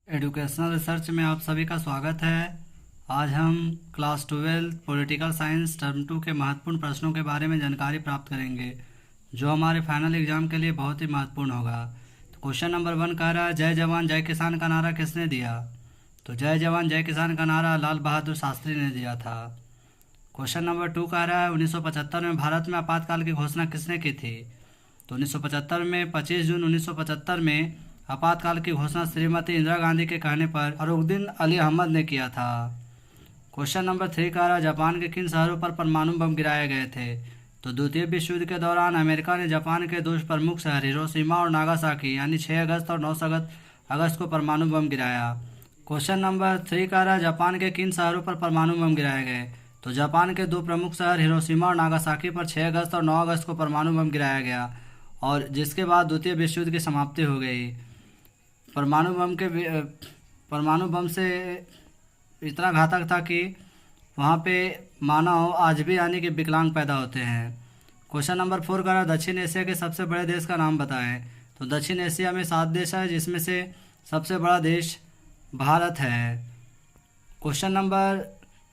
Educational research में आप सभी का स्वागत है। आज हम क्लास 12 पॉलिटिकल साइंस टर्म 2 के महत्वपूर्ण प्रश्नों के बारे में जानकारी प्राप्त करेंगे, जो हमारे फाइनल एग्जाम के लिए बहुत ही महत्वपूर्ण होगा। तो क्वेश्चन नंबर 1 कह रहा है, जय जवान जय किसान का नारा किसने दिया? तो जय जवान जय किसान का नारा लाल बहादुर शास्त्री ने दिया था। क्वेश्चन नंबर 2 कह रहा है, 1975 में भारत में आपातकाल की घोषणा किसने की थी? तो 1975 में 25 जून 1975 में आपातकाल की घोषणा श्रीमती इंदिरा गांधी के कहने पर फरुखुद्दीन अली अहमद ने किया था। क्वेश्चन नंबर 3 का रहा, जापान के किन शहरों पर परमाणु बम गिराए गए थे? तो द्वितीय विश्व युद्ध के दौरान अमेरिका ने जापान के दो प्रमुख शहर हिरोशिमा और नागासाकी यानी 6 अगस्त और 9 अगस्त को परमाणु बम गिराया। क्वेश्चन नंबर 3 का रहा, जापान के किन शहरों पर परमाणु बम गिराए गए? तो जापान के दो प्रमुख शहर हिरोशिमा और नागासाकी पर 6 अगस्त और 9 अगस्त को परमाणु बम गिराया गया, और जिसके बाद द्वितीय विश्व युद्ध की समाप्ति हो गई। परमाणु बम से इतना घातक था कि वहाँ पे मानव आज भी यानी कि विकलांग पैदा होते हैं। क्वेश्चन नंबर 4 का दक्षिण एशिया के सबसे बड़े देश का नाम बताएं। तो दक्षिण एशिया में 7 देश है, जिसमें से सबसे बड़ा देश भारत है। क्वेश्चन नंबर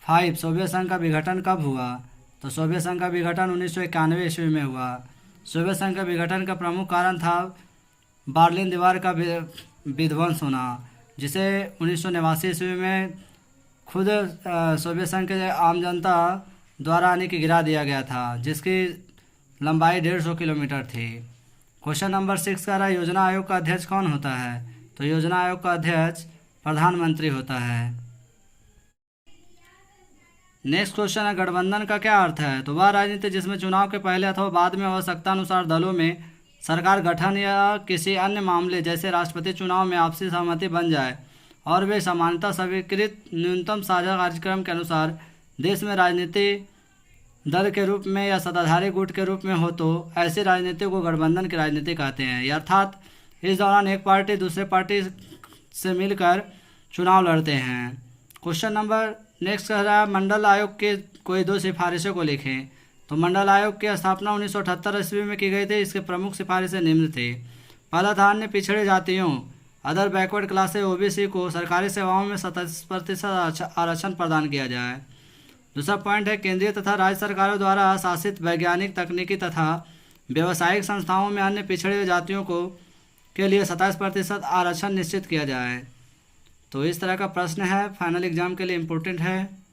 5, सोवियत संघ का विघटन कब हुआ? तो सोवियत संघ का विघटन 1991 ईस्वी में हुआ। सोवियत संघ का विघटन का प्रमुख कारण था बर्लिन दीवार का विध्वंस होना, जिसे 1989 ईस्वी में खुद सोवियत संघ के आम जनता द्वारा आने की गिरा दिया गया था, जिसकी लंबाई 150 किलोमीटर थी। क्वेश्चन नंबर 6 का रहा, योजना आयोग का अध्यक्ष कौन होता है? तो योजना आयोग का अध्यक्ष प्रधानमंत्री होता है। नेक्स्ट क्वेश्चन है, गठबंधन का क्या अर्थ है? तो वह राजनीति जिसमें चुनाव के पहले अथवा बाद में आवश्यकता अनुसार दलों में सरकार गठन या किसी अन्य मामले जैसे राष्ट्रपति चुनाव में आपसी सहमति बन जाए और वे सामान्यतः स्वीकृत न्यूनतम साझा कार्यक्रम के अनुसार देश में राजनीति दल के रूप में या सत्ताधारी गुट के रूप में हो, तो ऐसी राजनीति को गठबंधन की राजनीति कहते हैं। अर्थात इस दौरान एक पार्टी दूसरे पार्टी से मिलकर चुनाव लड़ते हैं। क्वेश्चन नंबर नेक्स्ट कह रहा है, मंडल आयोग के कोई 2 सिफारिशों को लिखें। तो मंडल आयोग की स्थापना 1978 ईस्वी में की गई थी। इसके प्रमुख सिफारिशें निम्न थी। पहला था, अन्य पिछड़े जातियों अदर बैकवर्ड क्लासेस ओबीसी को सरकारी सेवाओं में 27% आरक्षण प्रदान किया जाए। दूसरा पॉइंट है, केंद्रीय तथा राज्य सरकारों द्वारा शासित वैज्ञानिक तकनीकी तथा व्यावसायिक संस्थाओं में अन्य पिछड़े जातियों को के लिए 27% आरक्षण निश्चित किया जाए। तो इस तरह का प्रश्न है, फाइनल एग्जाम के लिए इम्पोर्टेंट है।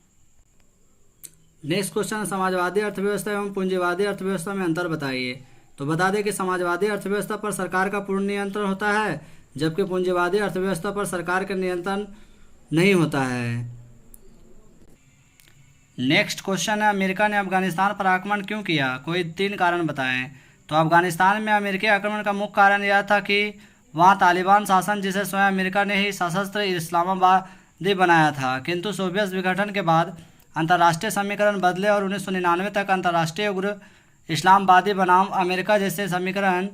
नेक्स्ट क्वेश्चन, समाजवादी अर्थव्यवस्था एवं पूंजीवादी अर्थव्यवस्था में अंतर बताइए। तो बता दें कि समाजवादी अर्थव्यवस्था पर सरकार का पूर्ण नियंत्रण होता है, जबकि पूंजीवादी अर्थव्यवस्था पर सरकार का नियंत्रण नहीं होता है। नेक्स्ट क्वेश्चन है, अमेरिका ने अफगानिस्तान पर आक्रमण क्यों किया? कोई 3 कारण बताएं। तो अफगानिस्तान में अमेरिकी आक्रमण का मुख्य कारण यह था कि वहाँ तालिबान शासन, जिसे स्वयं अमेरिका ने ही सशस्त्र इस्लामाबादी बनाया था, किंतु सोवियत विघटन के बाद अंतर्राष्ट्रीय समीकरण बदले और 1999 तक अंतर्राष्ट्रीय उग्र इस्लामवादी बनाम अमेरिका जैसे समीकरण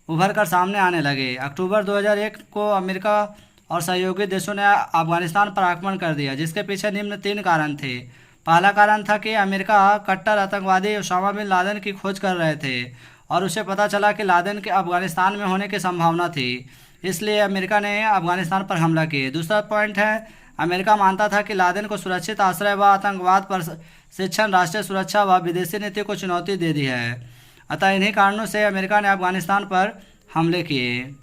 उभर कर सामने आने लगे। अक्टूबर 2001 को अमेरिका और सहयोगी देशों ने अफगानिस्तान पर आक्रमण कर दिया, जिसके पीछे निम्न 3 कारण थे। पहला कारण था कि अमेरिका कट्टर आतंकवादी ओसामा बिन लादेन की खोज कर रहे थे और उसे पता चला कि लादेन के अफगानिस्तान में होने की संभावना थी, इसलिए अमेरिका ने अफगानिस्तान पर हमला किया। दूसरा पॉइंट है, अमेरिका मानता था कि लादेन को सुरक्षित आश्रय व आतंकवाद पर शिक्षण राष्ट्रीय सुरक्षा व विदेशी नीति को चुनौती दे दी है। अतः इन्हीं कारणों से अमेरिका ने अफगानिस्तान पर हमले किए।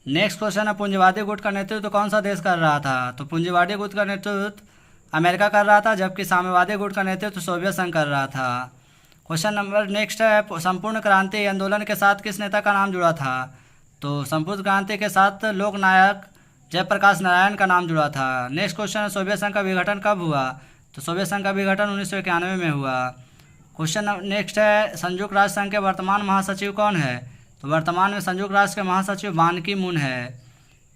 नेक्स्ट क्वेश्चन है, पूंजीवादी गुट का नेतृत्व कौन सा देश कर रहा था? तो पूंजीवादी गुट का नेतृत्व अमेरिका कर रहा था, जबकि साम्यवादी गुट का नेतृत्व सोवियत संघ कर रहा था। क्वेश्चन नंबर नेक्स्ट है, संपूर्ण क्रांति आंदोलन के साथ किस नेता का नाम जुड़ा था? तो संपूर्ण क्रांति के साथ लोकनायक जयप्रकाश नारायण का नाम जुड़ा था। नेक्स्ट क्वेश्चन है, सोवियत संघ का विघटन कब हुआ? तो सोवियत संघ का विघटन 1991 में हुआ। क्वेश्चन नेक्स्ट है, संयुक्त राष्ट्र संघ के वर्तमान महासचिव कौन है? तो वर्तमान में संयुक्त राष्ट्र के महासचिव बान की मून है।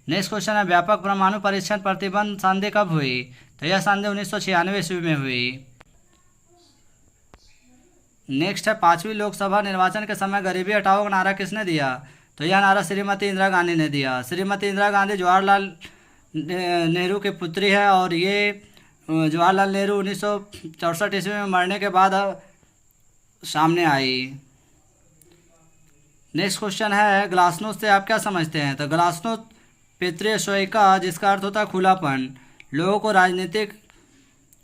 नेक्स्ट क्वेश्चन है, व्यापक परमाणु परीक्षण प्रतिबंध संधि कब हुई? तो यह संधि 1996 ईस्वी में हुई। नेक्स्ट है, 5वीं लोकसभा निर्वाचन के समय गरीबी हटाओ का नारा किसने दिया? तो यह नारा श्रीमती इंदिरा गांधी ने दिया। श्रीमती इंदिरा गांधी जवाहरलाल नेहरू की पुत्री है और ये जवाहरलाल नेहरू 1964 ईस्वी में मरने के बाद सामने आई। नेक्स्ट क्वेश्चन है, ग्लासनोस्ट से आप क्या समझते हैं? तो ग्लासनोस्ट पेत्रेशोइका, जिसका अर्थ होता है खुलापन। लोगों को राजनीतिक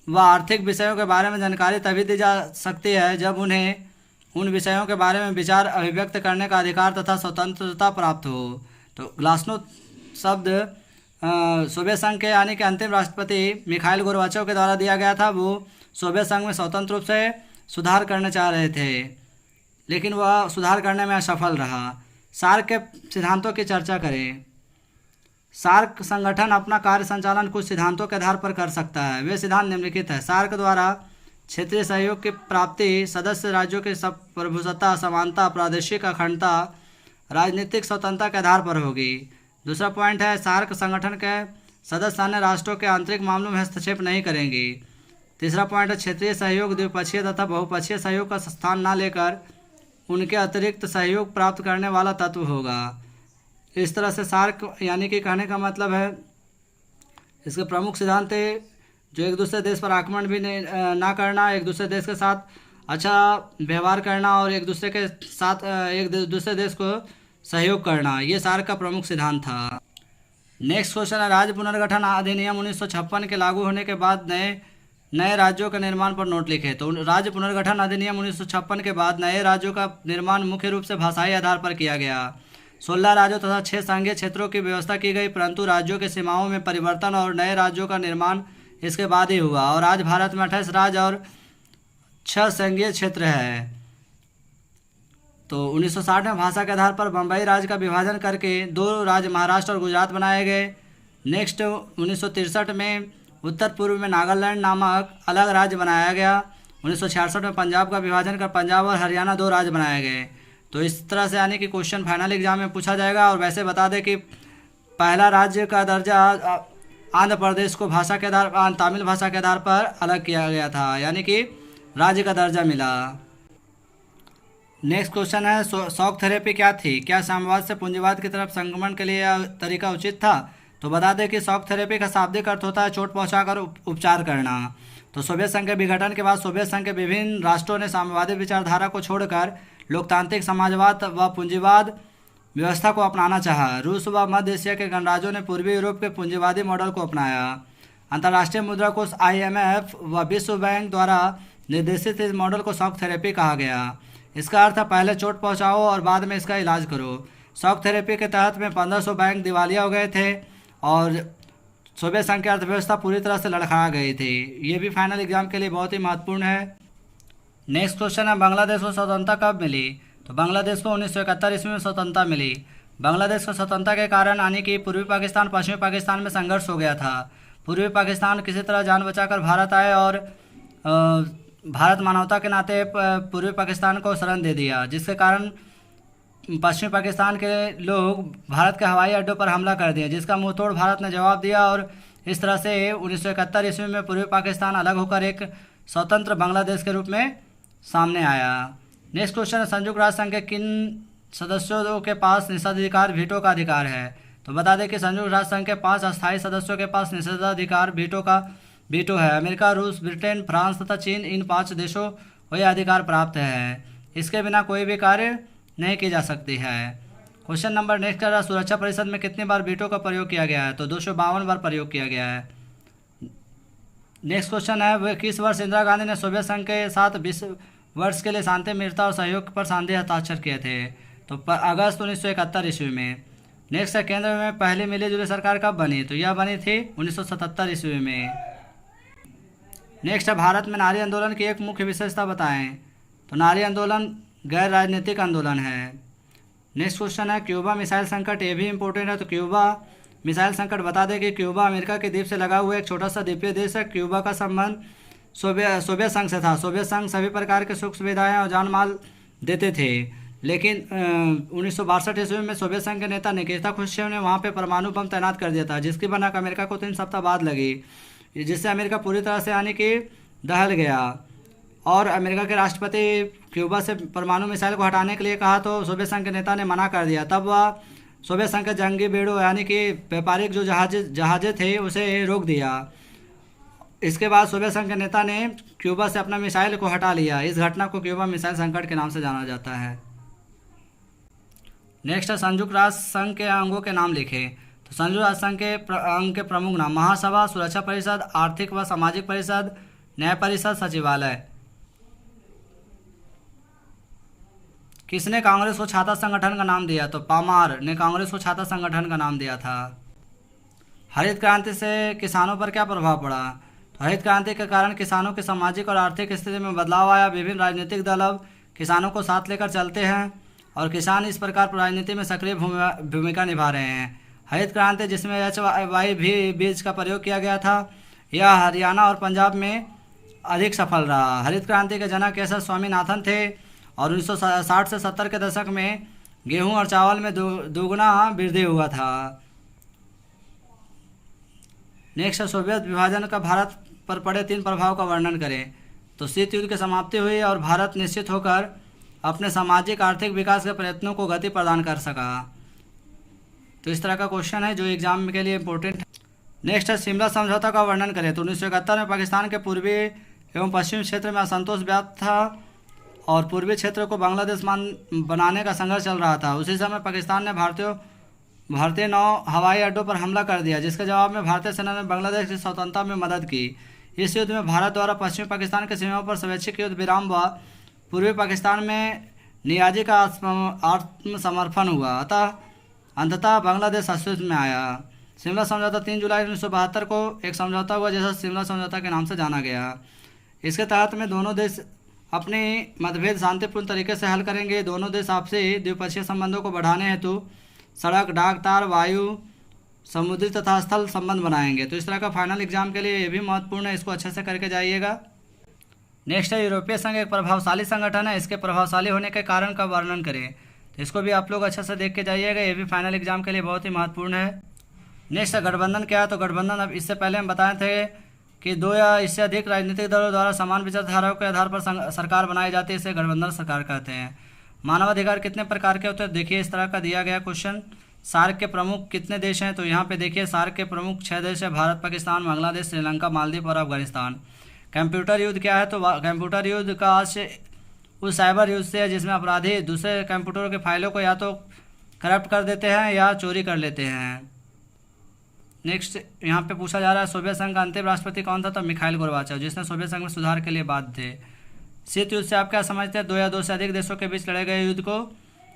व आर्थिक विषयों के बारे में जानकारी तभी दी जा सकती है जब उन्हें उन विषयों के बारे में विचार अभिव्यक्त करने का अधिकार तथा स्वतंत्रता प्राप्त हो। तो ग्लासनोस्ट शब्द सोवियत संघ के यानी कि अंतिम राष्ट्रपति मिखाइल गोर्बाचोव के द्वारा दिया गया था। वो सोवियत संघ में स्वतंत्र रूप से सुधार करना चाह रहे थे, लेकिन वह सुधार करने में असफल रहा। सार्क के सिद्धांतों की चर्चा करें। सार्क संगठन अपना कार्य संचालन कुछ सिद्धांतों के आधार पर कर सकता है। वे सिद्धांत निम्नलिखित है। सार्क द्वारा क्षेत्रीय सहयोग की प्राप्ति सदस्य राज्यों की प्रभुसत्ता, समानता, प्रादेशिक अखंडता, राजनीतिक स्वतंत्रता के आधार पर होगी। दूसरा पॉइंट है, सार्क संगठन के सदस्य अन्य राष्ट्रों के आंतरिक मामलों में हस्तक्षेप नहीं करेंगे। तीसरा पॉइंट है, क्षेत्रीय सहयोग द्विपक्षीय तथा बहुपक्षीय सहयोग का स्थान न लेकर उनके अतिरिक्त सहयोग प्राप्त करने वाला तत्व होगा। इस तरह से सार्क यानी कि कहने का मतलब है, इसके प्रमुख सिद्धांत है जो एक दूसरे देश पर आक्रमण भी ना करना, एक दूसरे देश के साथ अच्छा व्यवहार करना और एक दूसरे के साथ एक दूसरे देश को सहयोग करना, ये सार्क का प्रमुख सिद्धांत था। नेक्स्ट क्वेश्चन है, राज्य पुनर्गठन अधिनियम 1956 के लागू होने के बाद नए राज्यों के निर्माण पर नोट लिखे। तो राज्य पुनर्गठन अधिनियम 1956 के बाद नए राज्यों का निर्माण मुख्य रूप से भाषाई आधार पर किया गया। 16 राज्यों तथा 6 संघीय क्षेत्रों की व्यवस्था की गई, परंतु राज्यों के सीमाओं में परिवर्तन और नए राज्यों का निर्माण इसके बाद ही हुआ। और आज भारत में 28 राज्य और 6 संघीय क्षेत्र है। तो 1960 में भाषा के आधार पर बम्बई राज्य का विभाजन करके 2 राज्य महाराष्ट्र और गुजरात बनाए गए। नेक्स्ट 1963 में उत्तर पूर्व में नागालैंड नामक अलग राज्य बनाया गया। 1966 में पंजाब का विभाजन कर पंजाब और हरियाणा 2 राज्य बनाए गए। तो इस तरह से यानी कि क्वेश्चन फाइनल एग्जाम में पूछा जाएगा। और वैसे बता दें कि पहला राज्य का दर्जा आंध्र प्रदेश को भाषा के आधार तमिल भाषा के आधार पर अलग किया गया था, यानी कि राज्य का दर्जा मिला। नेक्स्ट क्वेश्चन है, शॉक थेरेपी क्या थी? क्या साम्यवाद से पूंजीवाद की तरफ संक्रमण के लिए यह तरीका उचित था? तो बता दें कि शॉक थेरेपी का शाब्दिक अर्थ होता है चोट पहुंचाकर उपचार करना। तो सोवियत संघ के विघटन के बाद सोवियत संघ के विभिन्न राष्ट्रों ने साम्यवादी विचारधारा को छोड़कर लोकतांत्रिक समाजवाद व पूंजीवाद व्यवस्था को अपनाना चाहा। रूस व मध्य एशिया के गणराज्यों ने पूर्वी यूरोप के पूंजीवादी मॉडल को अपनाया। अंतर्राष्ट्रीय मुद्रा कोष IMF व विश्व बैंक द्वारा निर्देशित इस मॉडल को शॉक थेरेपी कहा गया। इसका अर्थ है पहले चोट पहुंचाओ और बाद में इसका इलाज करो। शॉक थेरेपी के तहत में 1500 बैंक दिवालिया हो गए थे और सोवियत संघ की अर्थव्यवस्था पूरी तरह से लड़खड़ा गई थी। ये भी फाइनल एग्जाम के लिए बहुत ही महत्वपूर्ण है। नेक्स्ट क्वेश्चन है, बांग्लादेश को स्वतंत्रता कब मिली? तो बांग्लादेश को 1971 ईस्वी में स्वतंत्रता मिली। बांग्लादेश को स्वतंत्रता के कारण यानी कि पूर्वी पाकिस्तान पश्चिमी पाकिस्तान में संघर्ष हो गया था। पूर्वी पाकिस्तान किसी तरह जान बचाकर भारत आए और भारत मानवता के नाते पूर्वी पाकिस्तान को शरण दे दिया, जिसके कारण पश्चिमी पाकिस्तान के लोग भारत के हवाई अड्डों पर हमला कर दिए, जिसका मुंह तोड़ भारत ने जवाब दिया और इस तरह से 1971 ईस्वी में पूर्वी पाकिस्तान अलग होकर एक स्वतंत्र बांग्लादेश के रूप में सामने आया। नेक्स्ट क्वेश्चन है, संयुक्त राष्ट्र संघ के किन सदस्यों के पास निषेधाधिकार वीटो का अधिकार है? तो बता दें कि संयुक्त राष्ट्र संघ के 5 अस्थायी सदस्यों के पास निषेधाधिकार वीटो है। अमेरिका, रूस, ब्रिटेन, फ्रांस तथा चीन, इन 5 देशों को यह अधिकार प्राप्त है। इसके बिना कोई भी कार्य नहीं की जा सकती है। क्वेश्चन नंबर नेक्स्ट है, सुरक्षा परिषद में कितनी बार वीटो का प्रयोग किया गया है? तो 252 बार प्रयोग किया गया है। नेक्स्ट क्वेश्चन है, वह किस वर्ष इंदिरा गांधी ने सोवियत संघ के साथ 20 वर्ष के लिए शांति, मित्रता और सहयोग पर संधि हस्ताक्षर किए थे? तो अगस्त 1971 ईस्वी में। नेक्स्ट है, केंद्र में पहली मिली-जुली सरकार कब बनी? तो यह बनी थी 1977 ईस्वी में। नेक्स्ट है, भारत में नारी आंदोलन की एक मुख्य विशेषता बताएं। तो नारी आंदोलन गैर राजनीतिक आंदोलन है। नेक्स्ट क्वेश्चन है, क्यूबा मिसाइल संकट, ये भी इंपॉर्टेंट है। तो क्यूबा मिसाइल संकट बता दें कि क्यूबा अमेरिका के द्वीप से लगा हुआ एक छोटा सा द्वीपीय देश है। क्यूबा का संबंध सोवियत संघ से था। सोवियत संघ सभी प्रकार के सुख सुविधाएं और जान माल देते थे, लेकिन 1962 ईस्वी में सोवियत संघ के नेता निकिता क्रुश्चेव ने वहां पे परमाणु बम तैनात कर दिया था, जिसकी भनक अमेरिका को 3 सप्ताह बाद लगी, जिससे अमेरिका पूरी तरह से यानी कि दहल गया। और अमेरिका के राष्ट्रपति क्यूबा से परमाणु मिसाइल को हटाने के लिए कहा तो सोवियत संघ के नेता ने मना कर दिया। तब वह सोवियत संघ के जंगी बेड़ों यानी कि व्यापारिक जो जहाज़ें थे उसे रोक दिया। इसके बाद सोवियत संघ के नेता ने क्यूबा से अपना मिसाइल को हटा लिया। इस घटना को क्यूबा मिसाइल संकट के नाम से जाना जाता है। नेक्स्ट है, संयुक्त राष्ट्र संघ के अंगों के नाम लिखें। तो तो संयुक्त राष्ट्र संघ के अंग के प्रमुख नाम: महासभा, सुरक्षा परिषद, आर्थिक व सामाजिक परिषद, न्याय परिषद, सचिवालय। किसने कांग्रेस को छात्र संगठन का नाम दिया? तो पामार ने कांग्रेस को छात्र संगठन का नाम दिया था। हरित क्रांति से किसानों पर क्या प्रभाव पड़ा? तो हरित क्रांति के कारण किसानों की सामाजिक और आर्थिक स्थिति में बदलाव आया। विभिन्न राजनीतिक दल अब किसानों को साथ लेकर चलते हैं और किसान इस प्रकार राजनीति में सक्रिय भूमिका निभा रहे हैं। हरित क्रांति, जिसमें HY भी बीज का प्रयोग किया गया था, यह हरियाणा और पंजाब में अधिक सफल रहा। हरित क्रांति के जनक एस स्वामीनाथन थे और 1960 से 70 के दशक में गेहूं और चावल में दोगुना वृद्धि हुआ था। नेक्स्ट, सोवियत विभाजन का भारत पर पड़े 3 प्रभाव का वर्णन करें। तो शीत युद्ध की समाप्ति हुई और भारत निश्चित होकर अपने सामाजिक आर्थिक विकास के प्रयत्नों को गति प्रदान कर सका। तो इस तरह का क्वेश्चन है जो एग्जाम के लिए इम्पोर्टेंट है। नेक्स्ट है, शिमला समझौता का वर्णन करें। तो 1971 में पाकिस्तान के पूर्वी एवं पश्चिमी क्षेत्र में असंतोष व्याप्त था और पूर्वी क्षेत्र को बांग्लादेश बनाने का संघर्ष चल रहा था। उसी समय पाकिस्तान ने भारतीय नौ हवाई अड्डों पर हमला कर दिया, जिसके जवाब में भारतीय सेना ने बांग्लादेश की स्वतंत्रता में मदद की। इस युद्ध में भारत द्वारा पश्चिमी पाकिस्तान की सीमाओं पर स्वैच्छिक युद्ध विराम हुआ। पूर्वी पाकिस्तान में नियाजी का आत्मसमर्पण हुआ। अंततः बांग्लादेश अस्तित्व में आया। शिमला समझौता 3 जुलाई 1972 को एक समझौता हुआ, जिसे शिमला समझौता के नाम से जाना गया। इसके तहत में दोनों देश अपने मतभेद शांतिपूर्ण तरीके से हल करेंगे। दोनों देश आपसी द्विपक्षीय संबंधों को बढ़ाने हेतु सड़क, डाक तार, वायु, समुद्री तथा स्थल संबंध बनाएंगे। तो इस तरह का फाइनल एग्जाम के लिए ये भी महत्वपूर्ण है, इसको अच्छे से करके जाइएगा। नेक्स्ट है, यूरोपीय संघ एक प्रभावशाली संगठन है, इसके प्रभावशाली होने के कारण का वर्णन करें। तो इसको भी आप लोग अच्छे से देख के जाइएगा, ये भी फाइनल एग्जाम के लिए बहुत ही महत्वपूर्ण है। नेक्स्ट है, गठबंधन क्या है। तो गठबंधन, अब इससे पहले हम बताए थे कि 2 या इससे अधिक राजनीतिक दलों द्वारा समान विचारधाराओं के आधार पर सरकार बनाई जाती है, इसे गठबंधन सरकार कहते हैं। मानवाधिकार कितने प्रकार के होते हैं? देखिए इस तरह का दिया गया क्वेश्चन। सार्क के प्रमुख कितने देश हैं? तो यहाँ पे देखिए सार्क के प्रमुख 6 देश है: भारत, पाकिस्तान, बांग्लादेश, श्रीलंका, मालदीव और अफगानिस्तान। कंप्यूटर युद्ध क्या है? तो कंप्यूटर युद्ध का उस साइबर युद्ध से है जिसमें अपराधी दूसरे कंप्यूटरों के फाइलों को या तो करप्ट कर देते हैं या चोरी कर लेते हैं। नेक्स्ट यहाँ पे पूछा जा रहा है, सोवियत संघ का अंतिम राष्ट्रपति कौन था? तो मिखाइल गोर्बाचोव, जिसने सोवियत संघ में सुधार के लिए बाध्य थे। शीत युद्ध से आप क्या समझते हैं? 2 या 2 से अधिक देशों के बीच लड़े गए युद्ध को,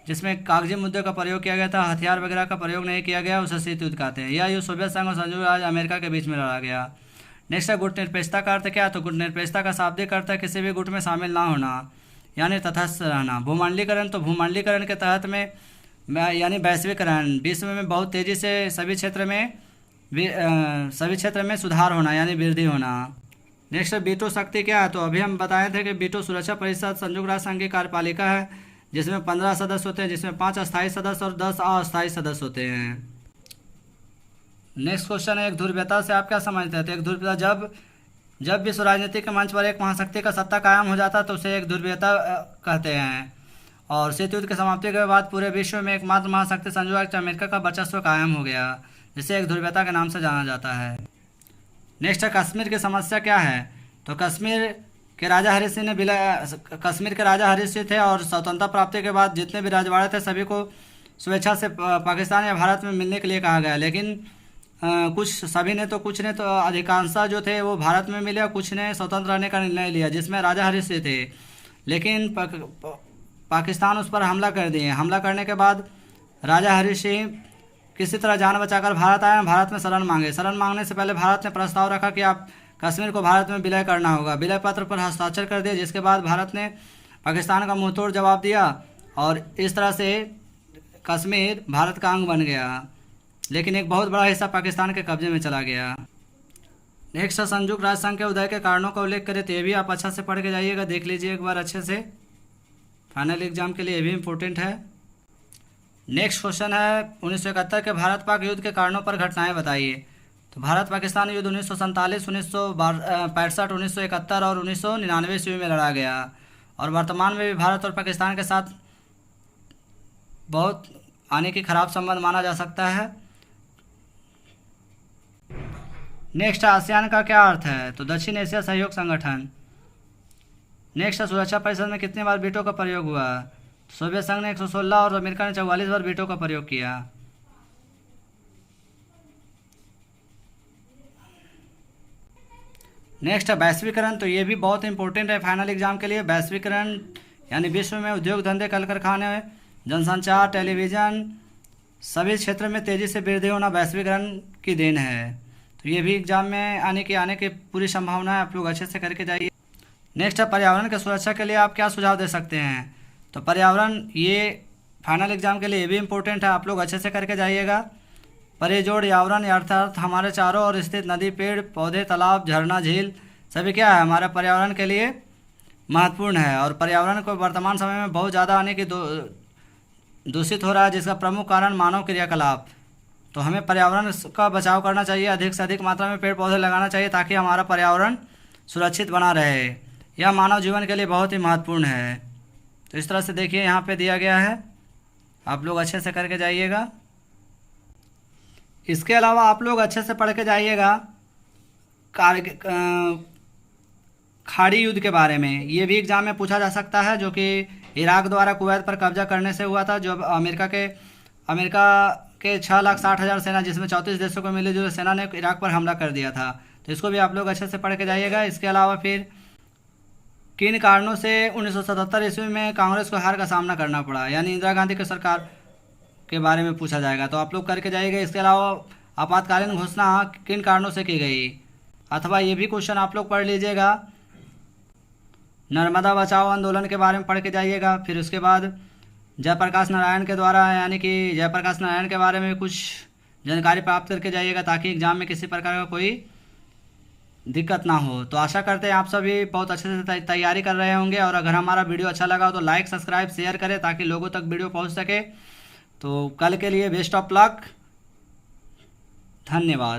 जिसमें कागजी मुद्दे का प्रयोग किया गया था, हथियार वगैरह का प्रयोग नहीं किया गया, उसे शीत युद्ध कहते हैं। यह युद्ध सोवियत संघ और संयुक्त राज्य अमेरिका के बीच में लड़ा गया। नेक्स्ट है, गुटनिरपेक्षता का अर्थ क्या है? तो गुटनिरपेक्षता का शाब्दिक अर्थ है किसी भी गुट में शामिल ना होना, यानी तटस्थ रहना। भूमंडलीकरण, तो भूमंडलीकरण के तहत में यानी वैश्वीकरण, विश्व में बहुत तेज़ी से सभी क्षेत्र में सुधार होना यानी वृद्धि होना। नेक्स्ट वीटो शक्ति क्या है? तो अभी हम बताए थे कि वीटो सुरक्षा परिषद संयुक्त राष्ट्र संघ की कार्यपालिका है, जिसमें 15 सदस्य होते हैं, जिसमें 5 अस्थायी सदस्य और 10 अस्थायी सदस्य होते हैं। नेक्स्ट क्वेश्चन है, एक ध्रुवीयता से आप क्या समझते हैं? तो एक ध्रुवीयता, जब विश्व राजनीति के मंच पर एक महाशक्ति का सत्ता कायम हो जाता है तो उसे एक ध्रुवीयता कहते हैं। और शीत युद्ध की समाप्ति के बाद पूरे विश्व में एकमात्र महाशक्ति संयुक्त राज्य अमेरिका का वर्चस्व कायम हो गया, जिसे एक ध्रुवीयता के नाम से जाना जाता है। नेक्स्ट है, कश्मीर की समस्या क्या है? तो कश्मीर के राजा हरि सिंह कश्मीर के राजा हरि सिंह थे और स्वतंत्रता प्राप्ति के बाद जितने भी राजवाड़े थे सभी को स्वेच्छा से पाकिस्तान या भारत में मिलने के लिए कहा गया, लेकिन कुछ सभी ने तो कुछ ने तो अधिकांश जो थे वो भारत में मिले और कुछ ने स्वतंत्र रहने का निर्णय लिया, जिसमें राजा हरि सिंह थे। लेकिन पाकिस्तान उस पर हमला कर दिए। हमला करने के बाद राजा हरि सिंह किसी तरह जान बचाकर भारत आए, भारत में शरण मांगे। शरण मांगने से पहले भारत ने प्रस्ताव रखा कि आप कश्मीर को भारत में विलय करना होगा। विलय पत्र पर हस्ताक्षर कर दिए, जिसके बाद भारत ने पाकिस्तान का मुंहतोड़ जवाब दिया और इस तरह से कश्मीर भारत का अंग बन गया, लेकिन एक बहुत बड़ा हिस्सा पाकिस्तान के कब्जे में चला गया। नेक्स्ट संयुक्त राष्ट्र संघ के उदय के कारणों का उल्लेख करें, तो ये भी आप अच्छा से पढ़ के जाइएगा, देख लीजिए एक बार अच्छे से, फाइनल एग्जाम के लिए ये भी इम्पोर्टेंट है। नेक्स्ट क्वेश्चन है, 1971 के भारत पाक युद्ध के कारणों पर घटनाएं बताइए। तो भारत पाकिस्तान युद्ध 1947, 1965, 1971 और 1999 ईस्वी में लड़ा गया और वर्तमान में भी भारत और पाकिस्तान के साथ बहुत आने की खराब संबंध माना जा सकता है। नेक्स्ट आसियान का क्या अर्थ है? तो दक्षिण एशिया सहयोग संगठन। नेक्स्ट सुरक्षा परिषद में कितनी बार वीटो का प्रयोग हुआ? सोवियत संघ ने 116 और अमेरिका ने 44 बार वीटो का प्रयोग किया। नेक्स्ट है वैश्वीकरण। तो ये भी बहुत इंपॉर्टेंट है फाइनल एग्जाम के लिए। वैश्वीकरण यानी विश्व में उद्योग धंधे कल कारखाने जनसंचार टेलीविज़न सभी क्षेत्र में तेज़ी से वृद्धि होना वैश्वीकरण की देन है। तो ये भी एग्जाम में आने की पूरी संभावना है, आप लोग अच्छे से करके जाइए। नेक्स्ट है पर्यावरण की सुरक्षा के लिए आप क्या सुझाव दे सकते हैं। तो पर्यावरण ये फाइनल एग्जाम के लिए ये भी इम्पोर्टेंट है, आप लोग अच्छे से करके जाइएगा। पर्यावरण यावरण अर्थात हमारे चारों ओर स्थित नदी पेड़ पौधे तालाब झरना झील सभी क्या है हमारे पर्यावरण के लिए महत्वपूर्ण है। और पर्यावरण को वर्तमान समय में बहुत ज़्यादा आने की दूषित हो रहा है, जिसका प्रमुख कारण मानव क्रियाकलाप। तो हमें पर्यावरण का बचाव करना चाहिए, अधिक से अधिक मात्रा में पेड़ पौधे लगाना चाहिए ताकि हमारा पर्यावरण सुरक्षित बना रहे। यह मानव जीवन के लिए बहुत ही महत्वपूर्ण है। तो इस तरह से देखिए यहाँ पे दिया गया है, आप लोग अच्छे से करके जाइएगा। इसके अलावा आप लोग अच्छे से पढ़ के जाइएगा खाड़ी युद्ध के बारे में। ये भी एग्जाम में पूछा जा सकता है, जो कि इराक द्वारा कुवैत पर कब्जा करने से हुआ था। जो अमेरिका के 6,60,000 सेना, जिसमें 34 देशों को मिली जो सेना ने इराक पर हमला कर दिया था। तो इसको भी आप लोग अच्छे से पढ़ के जाइएगा। इसके अलावा फिर किन कारणों से 1977 ईस्वी में कांग्रेस को हार का सामना करना पड़ा, यानी इंदिरा गांधी की सरकार के बारे में पूछा जाएगा, तो आप लोग करके जाइएगा। इसके अलावा आपातकालीन घोषणा किन कारणों से की गई, अथवा ये भी क्वेश्चन आप लोग पढ़ लीजिएगा। नर्मदा बचाओ आंदोलन के बारे में पढ़ के जाइएगा। फिर उसके बाद जयप्रकाश नारायण के द्वारा यानी कि जयप्रकाश नारायण के बारे में कुछ जानकारी प्राप्त करके जाइएगा, ताकि एग्जाम में किसी प्रकार का कोई दिक्कत ना हो। तो आशा करते हैं आप सभी बहुत अच्छे से तैयारी कर रहे होंगे। और अगर हमारा वीडियो अच्छा लगा हो तो लाइक सब्सक्राइब शेयर करें, ताकि लोगों तक वीडियो पहुंच सके। तो कल के लिए बेस्ट ऑफ लक, धन्यवाद।